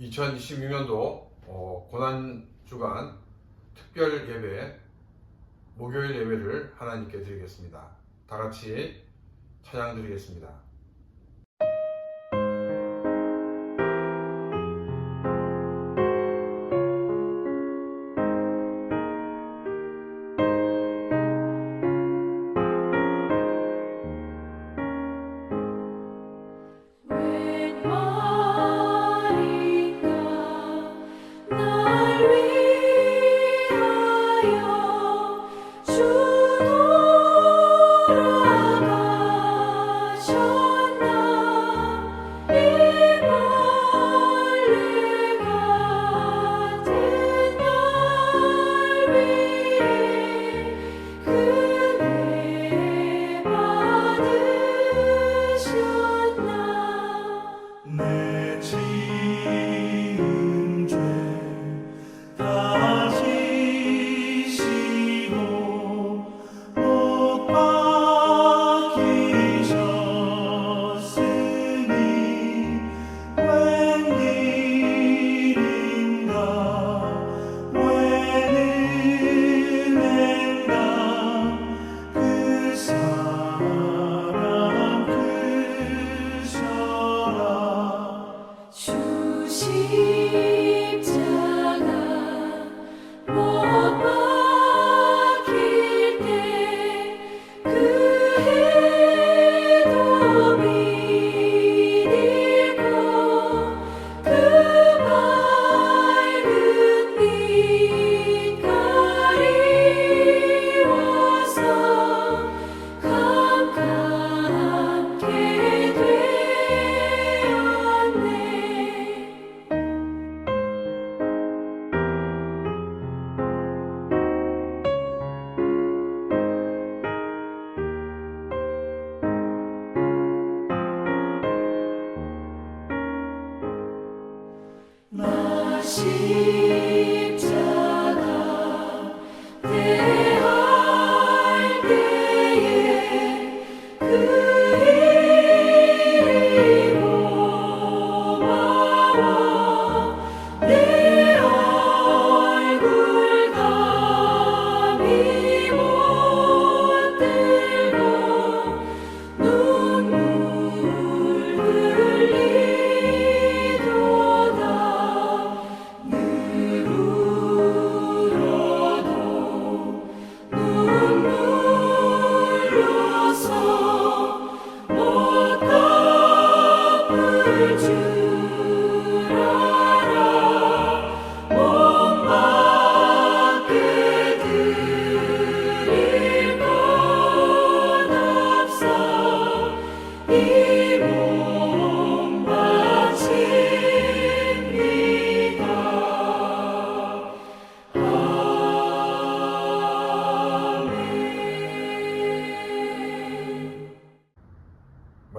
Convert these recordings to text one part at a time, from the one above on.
2026년도 고난주간 특별 예배, 목요일 예배를 하나님께 드리겠습니다. 다 같이 찬양 드리겠습니다.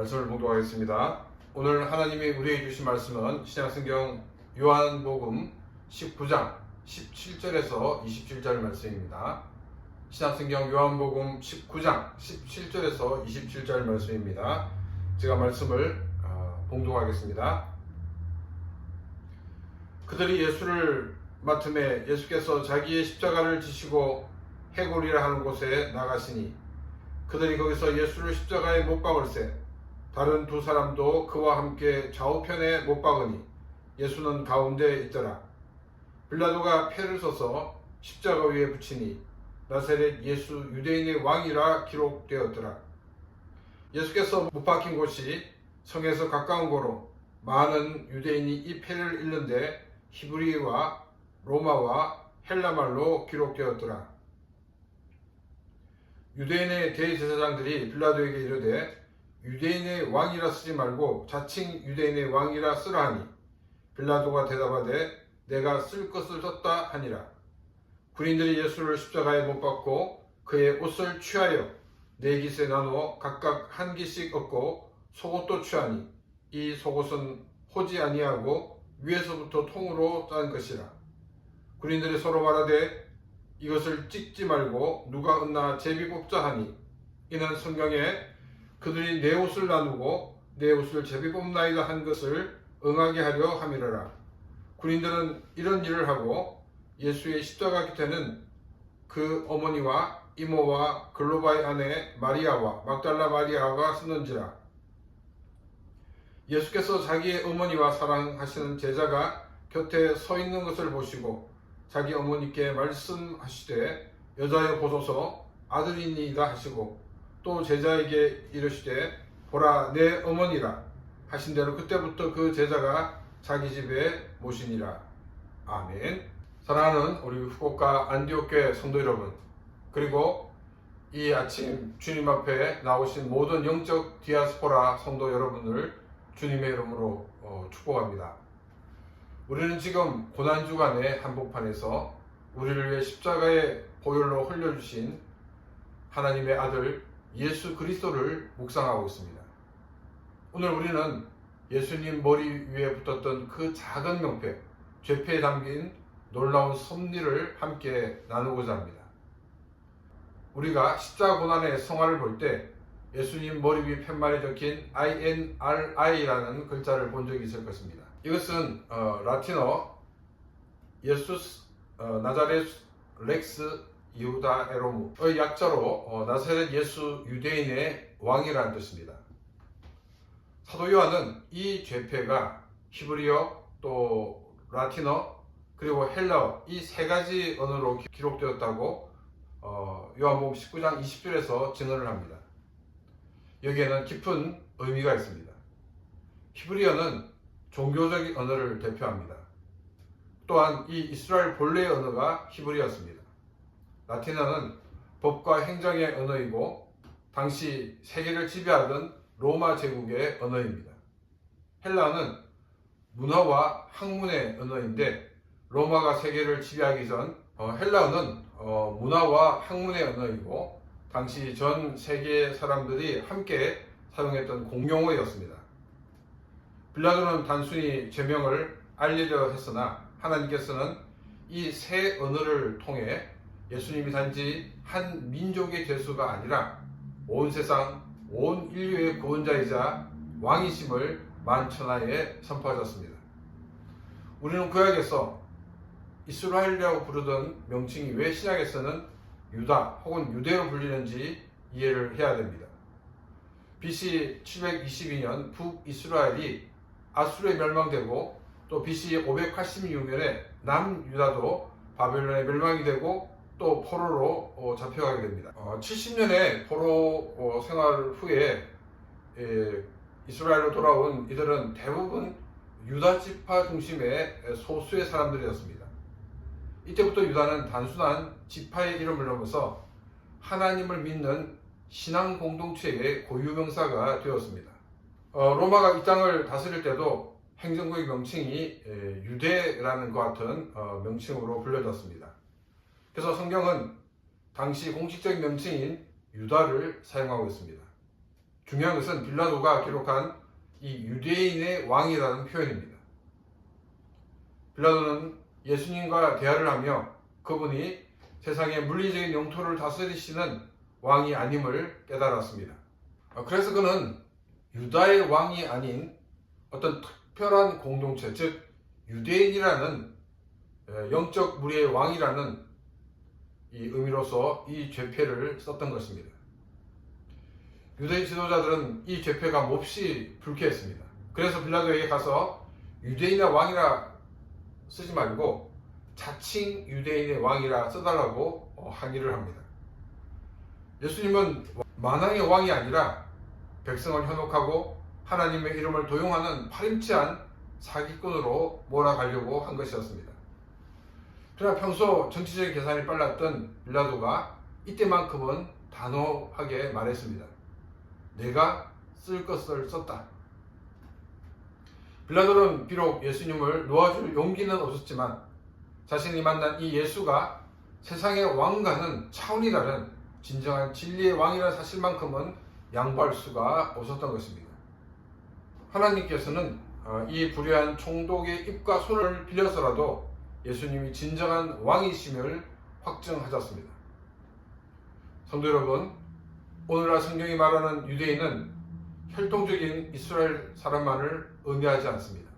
말씀을 봉독하겠습니다. 오늘 하나님이 우리에게 주신 말씀은 신약성경 요한복음 19장 17절에서 27절 말씀입니다. 신약성경 요한복음 19장 17절에서 27절 말씀입니다. 제가 말씀을 봉독하겠습니다. 그들이 예수를 맡음에 예수께서 자기의 십자가를 지시고 해골이라 하는 곳에 나가시니 그들이 거기서 예수를 십자가에 못 박을세 다른 두 사람도 그와 함께 좌우편에 못 박으니 예수는 가운데에 있더라. 빌라도가 패를 써서 십자가 위에 붙이니 나사렛 예수 유대인의 왕이라 기록되었더라. 예수께서 못 박힌 곳이 성에서 가까운 고로 많은 유대인이 이 패를 읽는데 히브리와 로마와 헬라말로 기록되었더라. 유대인의 대제사장들이 빌라도에게 이르되 유대인의 왕이라 쓰지 말고 자칭 유대인의 왕이라 쓰라 하니 빌라도가 대답하되 내가 쓸 것을 썼다 하니라. 군인들이 예수를 십자가에 못 박고 그의 옷을 취하여 네 깃에 나누어 각각 한 깃씩 얻고 속옷도 취하니 이 속옷은 호지 아니하고 위에서부터 통으로 짠 것이라. 군인들이 서로 말하되 이것을 찍지 말고 누가 얻나 제비 뽑자 하니 이는 성경에 그들이 내 옷을 나누고 내 옷을 제비 뽑나이다 한 것을 응하게 하려 함이러라. 군인들은 이런 일을 하고 예수의 십자가 곁에는 그 어머니와 이모와 글로바의 아내 마리아와 막달라 마리아가 쓰는지라. 예수께서 자기의 어머니와 사랑하시는 제자가 곁에 서 있는 것을 보시고 자기 어머니께 말씀하시되 여자여 보소서 아들이니이다 하시고 또 제자에게 이르시되 보라 내 어머니라 하신 대로 그때부터 그 제자가 자기 집에 모시니라. 아멘. 사랑하는 우리 후쿠오카 안디옥교회 성도 여러분, 그리고 이 아침 주님 앞에 나오신 모든 영적 디아스포라 성도 여러분을 주님의 이름으로 축복합니다. 우리는 지금 고난주간의 한복판에서 우리를 위해 십자가의 보혈로 흘려주신 하나님의 아들 예수 그리스도를 묵상하고 있습니다. 오늘 우리는 예수님 머리 위에 붙었던 그 작은 명패, 죄패에 담긴 놀라운 섭리를 함께 나누고자 합니다. 우리가 십자가 고난의 성화를 볼 때 예수님 머리 위 팻말에 적힌 INRI라는 글자를 본 적이 있을 것입니다. 이것은 라틴어 예수스 나자레스 렉스 이후다 에로무의 약자로 나사렛 예수 유대인의 왕이라는 뜻입니다. 사도 요한은 이 죄패가 히브리어 또 라틴어 그리고 헬라어 이 세 가지 언어로 기록되었다고 요한복음 19장 20절에서 증언을 합니다. 여기에는 깊은 의미가 있습니다. 히브리어는 종교적 언어를 대표합니다. 또한 이 이스라엘 본래의 언어가 히브리어였습니다. 라틴어는 법과 행정의 언어이고 당시 세계를 지배하던 로마 제국의 언어입니다. 헬라어는 문화와 학문의 언어인데 로마가 세계를 지배하기 전 헬라어는 문화와 학문의 언어이고 당시 전 세계 사람들이 함께 사용했던 공용어였습니다. 빌라도는 단순히 죄명을 알리려 했으나 하나님께서는 이 세 언어를 통해 예수님이 단지 한 민족의 죄수가 아니라 온 세상, 온 인류의 구원자이자 왕이심을 만천하에 선포하셨습니다. 우리는 구약에서 이스라엘이라고 부르던 명칭이 왜 신약에서는 유다 혹은 유대로 불리는지 이해를 해야 됩니다. BC 722년 북이스라엘이 아수르에 멸망되고 또 BC 586년에 남유다도 바벨론에 멸망이 되고 또 포로로 잡혀가게 됩니다. 70년의 포로 생활 후에 이스라엘로 돌아온 이들은 대부분 유다 지파 중심의 소수의 사람들이었습니다. 이때부터 유다는 단순한 지파의 이름을 넘어서 하나님을 믿는 신앙 공동체의 고유명사가 되었습니다. 로마가 이 땅을 다스릴 때도 행정구의 명칭이 유대라는 것 같은 명칭으로 불려졌습니다. 그래서 성경은 당시 공식적인 명칭인 유다를 사용하고 있습니다. 중요한 것은 빌라도가 기록한 이 유대인의 왕이라는 표현입니다. 빌라도는 예수님과 대화를 하며 그분이 세상의 물리적인 영토를 다스리시는 왕이 아님을 깨달았습니다. 그래서 그는 유다의 왕이 아닌 어떤 특별한 공동체, 즉 유대인이라는 영적 무리의 왕이라는 이 의미로서 이 죄패를 썼던 것입니다. 유대인 지도자들은 이 죄패가 몹시 불쾌했습니다. 그래서 빌라도에게 가서 유대인의 왕이라 쓰지 말고 자칭 유대인의 왕이라 써달라고 항의를 합니다. 예수님은 만왕의 왕이 아니라 백성을 현혹하고 하나님의 이름을 도용하는 파렴치한 사기꾼으로 몰아가려고 한 것이었습니다. 그러나 평소 정치적인 계산이 빨랐던 빌라도가 이때만큼은 단호하게 말했습니다. 내가 쓸 것을 썼다. 빌라도는 비록 예수님을 놓아줄 용기는 없었지만 자신이 만난 이 예수가 세상의 왕과는 차원이 다른 진정한 진리의 왕이라는 사실만큼은 양보할 수가 없었던 것입니다. 하나님께서는 이 불의한 총독의 입과 손을 빌려서라도 예수님이 진정한 왕이심을 확증하셨습니다. 성도 여러분, 오늘날 성경이 말하는 유대인은 혈통적인 이스라엘 사람만을 의미하지 않습니다.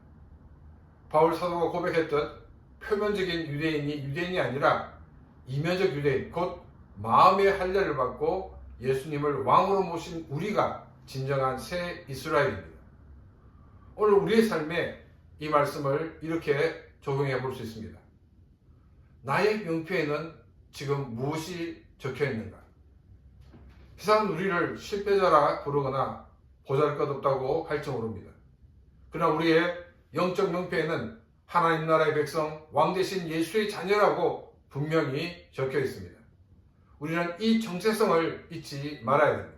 바울 사도가 고백했던 표면적인 유대인이 유대인이 아니라 이면적 유대인, 곧 마음의 할례를 받고 예수님을 왕으로 모신 우리가 진정한 새 이스라엘입니다. 오늘 우리의 삶에 이 말씀을 이렇게 적용해 볼 수 있습니다. 나의 명표에는 지금 무엇이 적혀 있는가? 세상은 우리를 실패자라 부르거나 보잘것없다고 할지 모릅니다. 그러나 우리의 영적 명표에는 하나님 나라의 백성, 왕 대신 예수의 자녀라고 분명히 적혀 있습니다. 우리는 이 정체성을 잊지 말아야 됩니다.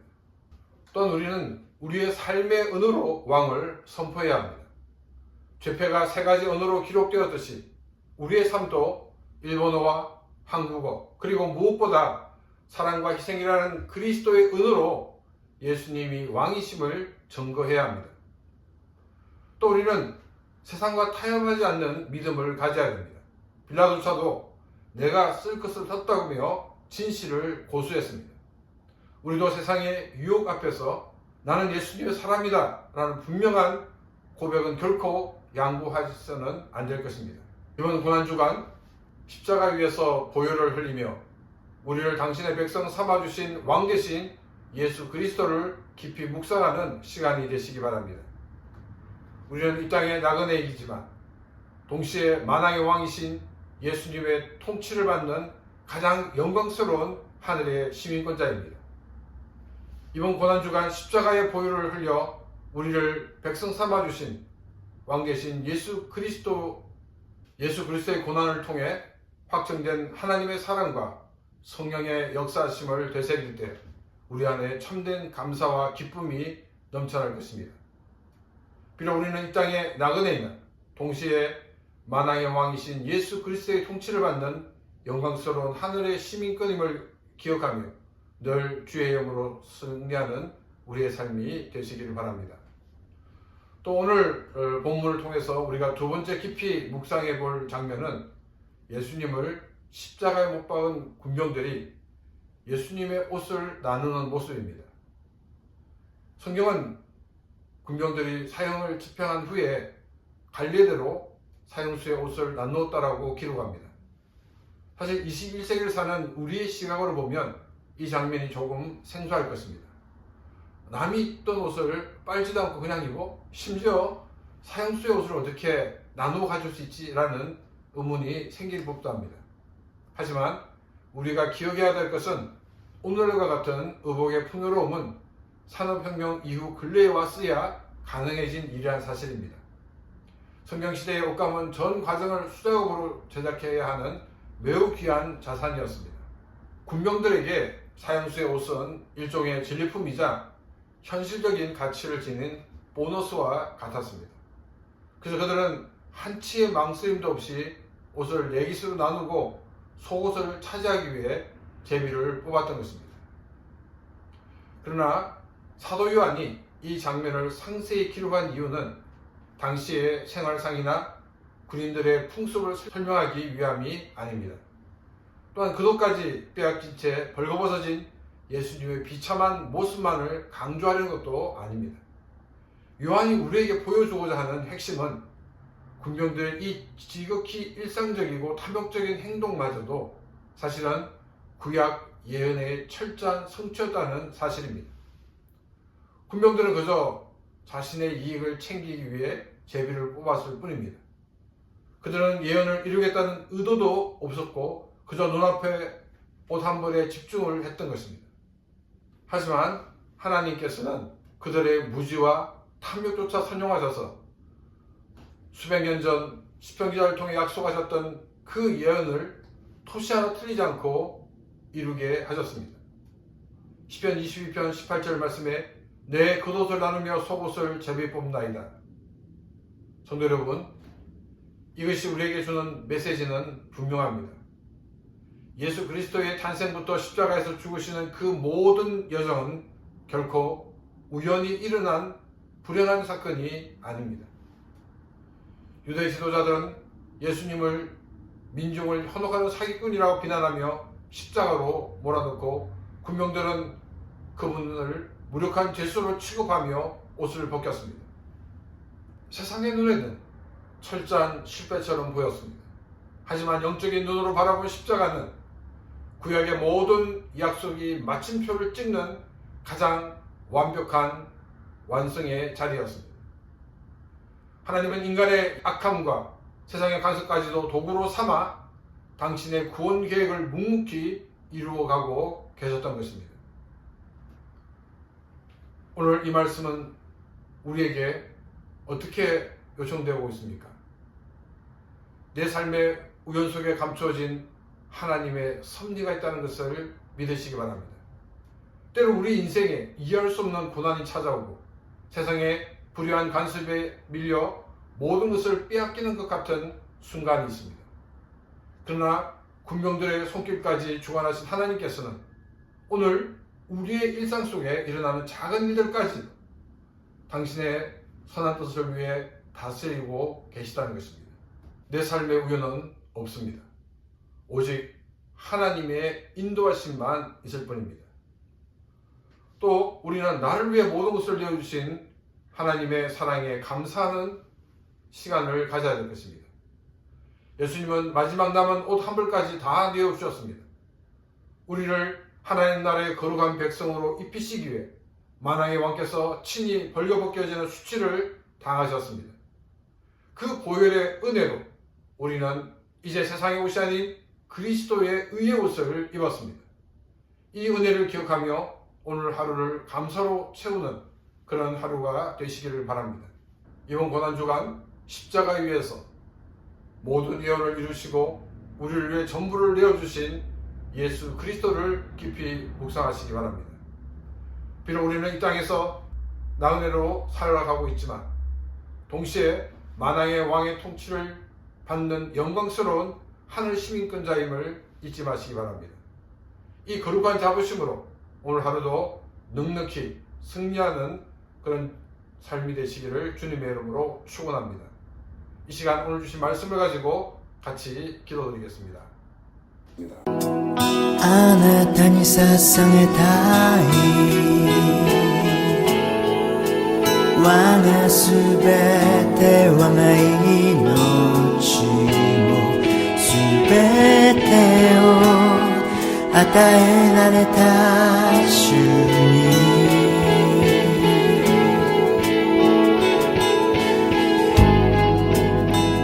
또한 우리는 우리의 삶의 언어로 왕을 선포해야 합니다. 죄패가 세 가지 언어로 기록되었듯이 우리의 삶도 일본어와 한국어, 그리고 무엇보다 사랑과 희생이라는 그리스도의 언어로 예수님이 왕이심을 증거해야 합니다. 또 우리는 세상과 타협하지 않는 믿음을 가져야 됩니다. 빌라도조차도 내가 쓸 것을 썼다며 진실을 고수했습니다. 우리도 세상의 유혹 앞에서 나는 예수님의 사람이다 라는 분명한 고백은 결코 양보하셔서는 안 될 것입니다. 이번 고난주간 십자가 위에서 보혈을 흘리며 우리를 당신의 백성 삼아주신 왕 대신 예수 그리스도를 깊이 묵상하는 시간이 되시기 바랍니다. 우리는 이 땅의 나그네이지만 동시에 만왕의 왕이신 예수님의 통치를 받는 가장 영광스러운 하늘의 시민권자입니다. 이번 고난주간 십자가의 보혈을 흘려 우리를 백성 삼아주신 왕 대신 예수 그리스도의 고난을 통해 확정된 하나님의 사랑과 성령의 역사하심을 되새길 때 우리 안에 참된 감사와 기쁨이 넘쳐날 것입니다. 비록 우리는 이 땅의 나그네이나 동시에 만왕의 왕이신 예수 그리스도의 통치를 받는 영광스러운 하늘의 시민권임을 기억하며 늘 주의 이름으로 승리하는 우리의 삶이 되시기를 바랍니다. 또 오늘 본문을 통해서 우리가 두 번째 깊이 묵상해 볼 장면은 예수님을 십자가에 못 박은 군병들이 예수님의 옷을 나누는 모습입니다. 성경은 군병들이 사형을 집행한 후에 관례대로 사형수의 옷을 나누었다라고 기록합니다. 사실 21세기를 사는 우리의 시각으로 보면 이 장면이 조금 생소할 것입니다. 남이 입던 옷을 빨지도 않고 그냥 입어 심지어 사형수의 옷을 어떻게 나누어 가질 수 있지라는 의문이 생길 법도 합니다. 하지만 우리가 기억해야 될 것은 오늘과 같은 의복의 풍요로움은 산업혁명 이후 근래에 왔어야 가능해진 일이라는 사실입니다. 성경시대의 옷감은 전 과정을 수작업으로 제작해야 하는 매우 귀한 자산이었습니다. 군병들에게 사형수의 옷은 일종의 진리품이자 현실적인 가치를 지닌 보너스와 같았습니다. 그래서 그들은 한치의 망설임도 없이 옷을 네깃으로 나누고 속옷을 차지하기 위해 제비를 뽑았던 것입니다. 그러나 사도 요한이 이 장면을 상세히 기록한 이유는 당시의 생활상이나 군인들의 풍습을 설명하기 위함이 아닙니다. 또한 그것까지 빼앗긴 채 벌거벗어진 예수님의 비참한 모습만을 강조하려는 것도 아닙니다. 요한이 우리에게 보여주고자 하는 핵심은 군병들의 이 지극히 일상적이고 탐욕적인 행동마저도 사실은 구약 예언의 철저한 성취였다는 사실입니다. 군병들은 그저 자신의 이익을 챙기기 위해 제비를 뽑았을 뿐입니다. 그들은 예언을 이루겠다는 의도도 없었고 그저 눈앞에 옷 한 벌에 집중을 했던 것입니다. 하지만 하나님께서는 그들의 무지와 탐욕조차 선용하셔서 수백 년 전 시편 기자를 통해 약속하셨던 그 예언을 토시 하나 틀리지 않고 이루게 하셨습니다. 시편 22편 18절 말씀에 내 겉옷을 나누며 속옷을 제비 뽑나이다. 성도 여러분, 이것이 우리에게 주는 메시지는 분명합니다. 예수 그리스도의 탄생부터 십자가에서 죽으시는 그 모든 여정은 결코 우연히 일어난 불행한 사건이 아닙니다. 유대 지도자들은 예수님을 민중을 현혹하는 사기꾼이라고 비난하며 십자가로 몰아넣고 군병들은 그분을 무력한 죄수로 취급하며 옷을 벗겼습니다. 세상의 눈에는 철저한 실패처럼 보였습니다. 하지만 영적인 눈으로 바라본 십자가는 구약의 모든 약속이 마침표를 찍는 가장 완벽한 완성의 자리였습니다. 하나님은 인간의 악함과 세상의 간섭까지도 도구로 삼아 당신의 구원 계획을 묵묵히 이루어가고 계셨던 것입니다. 오늘 이 말씀은 우리에게 어떻게 요청되고 있습니까? 내 삶의 우연 속에 감추어진 하나님의 섭리가 있다는 것을 믿으시기 바랍니다. 때로 우리 인생에 이해할 수 없는 고난이 찾아오고 세상의 불의한 간섭에 밀려 모든 것을 빼앗기는 것 같은 순간이 있습니다. 그러나 군병들의 손길까지 주관하신 하나님께서는 오늘 우리의 일상 속에 일어나는 작은 일들까지 당신의 선한 뜻을 위해 다스리고 계시다는 것입니다. 내 삶의 우연은 없습니다. 오직 하나님의 인도하심만 있을 뿐입니다. 또 우리는 나를 위해 모든 것을 내어주신 하나님의 사랑에 감사하는 시간을 가져야 될 것입니다. 예수님은 마지막 남은 옷 한 벌까지 다 내어주셨습니다. 우리를 하나님 나라의 거룩한 백성으로 입히시기 위해 만왕의 왕께서 친히 벌거벗겨지는 수치를 당하셨습니다. 그 보혈의 은혜로 우리는 이제 세상의 옷이 아닌 그리스도의 의의 옷을 입었습니다. 이 은혜를 기억하며 오늘 하루를 감사로 채우는 그런 하루가 되시기를 바랍니다. 이번 고난주간 십자가 위에서 모든 예언을 이루시고 우리를 위해 전부를 내어주신 예수 그리스도를 깊이 묵상하시기 바랍니다. 비록 우리는 이 땅에서 나은혜로 살아가고 있지만 동시에 만왕의 왕의 통치를 받는 영광스러운 하늘 시민권자임을 잊지 마시기 바랍니다. 이 거룩한 자부심으로 오늘 하루도 넉넉히 승리하는 그런 삶이 되시기를 주님의 이름으로 축원합니다. 이 시간 오늘 주신 말씀을 가지고 같이 기도드리겠습니다. あなたに捧げたい我がすべて我が命もすべてを与えられた主に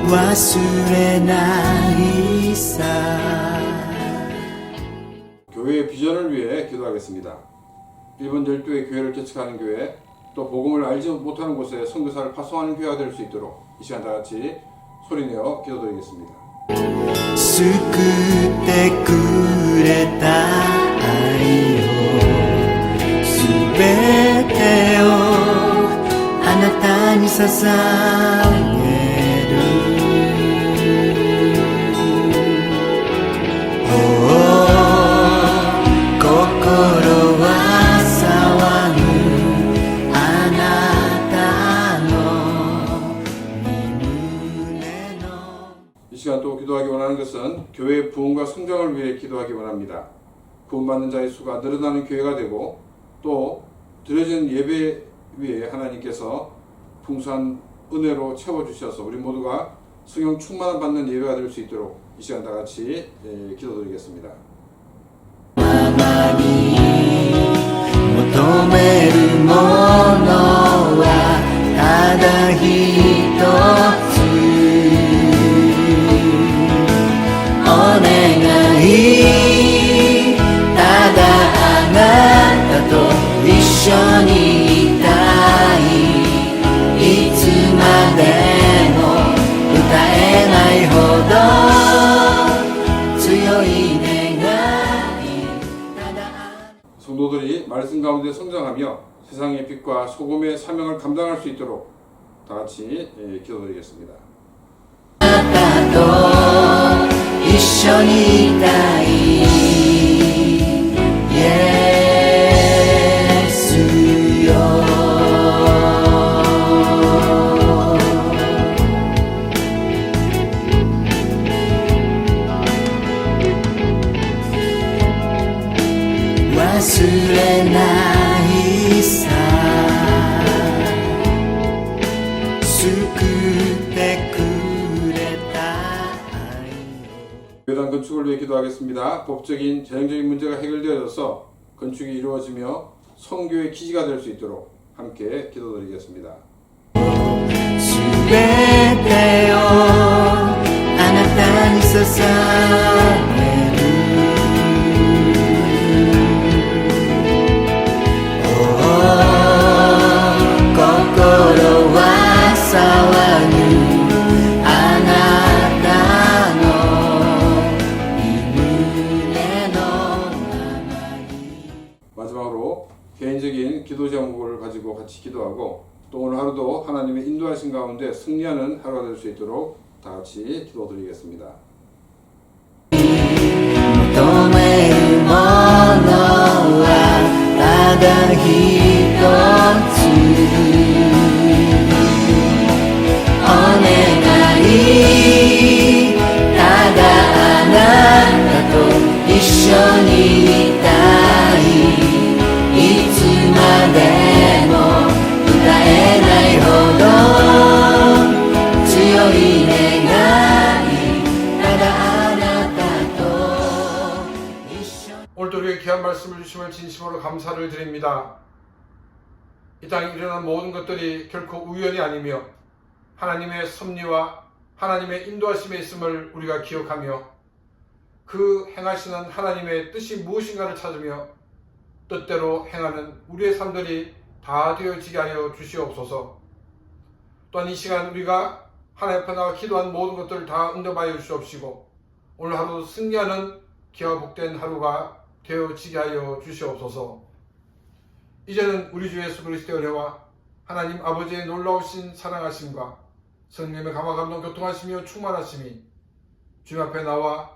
忘れないさ교회의 비전을 위해 기도하겠습니다. 일본 열도의 교회를 개척하는 교회, 또 복음을 알지 못하는 곳에 선교사를 파송하는 교회가 될 수 있도록 이 시간 다 같이 소리내어 기도드리겠습니다. 救ってくれた愛をすべてをあなたに捧げる心は騒ぐあなたの御胸の 이 시간 또 기도하기 원하는 것은 교회의 부흥과 성장을 위해 기도하기 원합니다. 구원받는 자의 수가 늘어나는 교회가 되고 또 드려진 예배 위에 하나님께서 풍성한 은혜로 채워주셔서 우리 모두가 성령 충만을 받는 예배가 될 수 있도록 이 시간 다 같이 기도드리겠습니다. 求めるものはただ一つお願いただあなたと一緒にいたいいつまでも歌えないほど強い성도들이 말씀 가운데 성장하며 세상의 빛과 소금의 사명을 감당할 수 있도록 다 같이 기도드리겠습니다. あなたと一緒にいたいイエスよ忘れないさ救ってく 교단 건축을 위해 기도하겠습니다. 법적인 재정적인 문제가 해결되어져서 건축이 이루어지며 성교의 기지가 될 수 있도록 함께 기도드리겠습니다. すべてをあなたに捧げる心は騒ぐあなたのい胸のままに 마지막으로 개인적인 기도 제목을 가지고 같이 기도하고 또 오늘 하루도 하나님의 인도하신 가운데 승리하는 하루가 될 수 있도록 다 같이 기도드리겠습니다. 求めるものはただ一つお願いただあなたと一緒にいたいいつまでも歌えないほど強い願いただあなたと一緒に 오늘도 우리에게 귀한 말씀을 주심을 진심으로 감사를 드립니다. 이 땅에 일어난 모든 것들이 결코 우연이 아니며 하나님의 섭리와 하나님의 인도하심에 있음을 우리가 기억하며 그 행하시는 하나님의 뜻이 무엇인가를 찾으며 뜻대로 행하는 우리의 삶들이 다 되어지게 하여 주시옵소서. 또한 이 시간 우리가 하나님 앞에 나와 기도한 모든 것들을 다 응답하여 주시옵시고 오늘 하루 승리하는 기와 복된 하루가 되어지게 하여 주시옵소서. 이제는 우리 주 예수 그리스도의 은혜와 하나님 아버지의 놀라우신 사랑하심과 성령의 감화 감동 교통하시며 충만하심이 주님 앞에 나와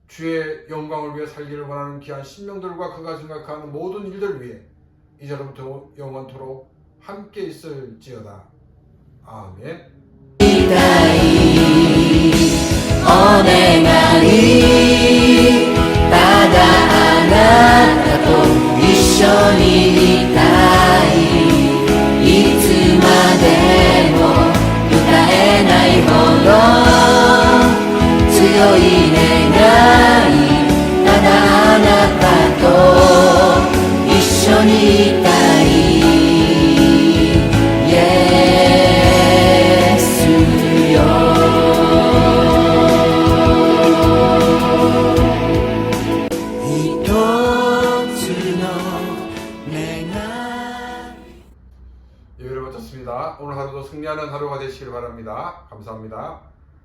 주의 영광을 위해 살기를 원하는 귀한 신명들과 그가 생각하는 모든 일들 위해 이제로부터 영원토록 함께 있을지어다. 아멘. お願いただあなたと一緒にいたいいつまでも歌えないほど強い願いただあなたと一緒にいたいイエスよ一つの願い 예배를 마쳤습니다. 오늘 하루도 승리하는 하루가 되시길 바랍니다. 감사합니다.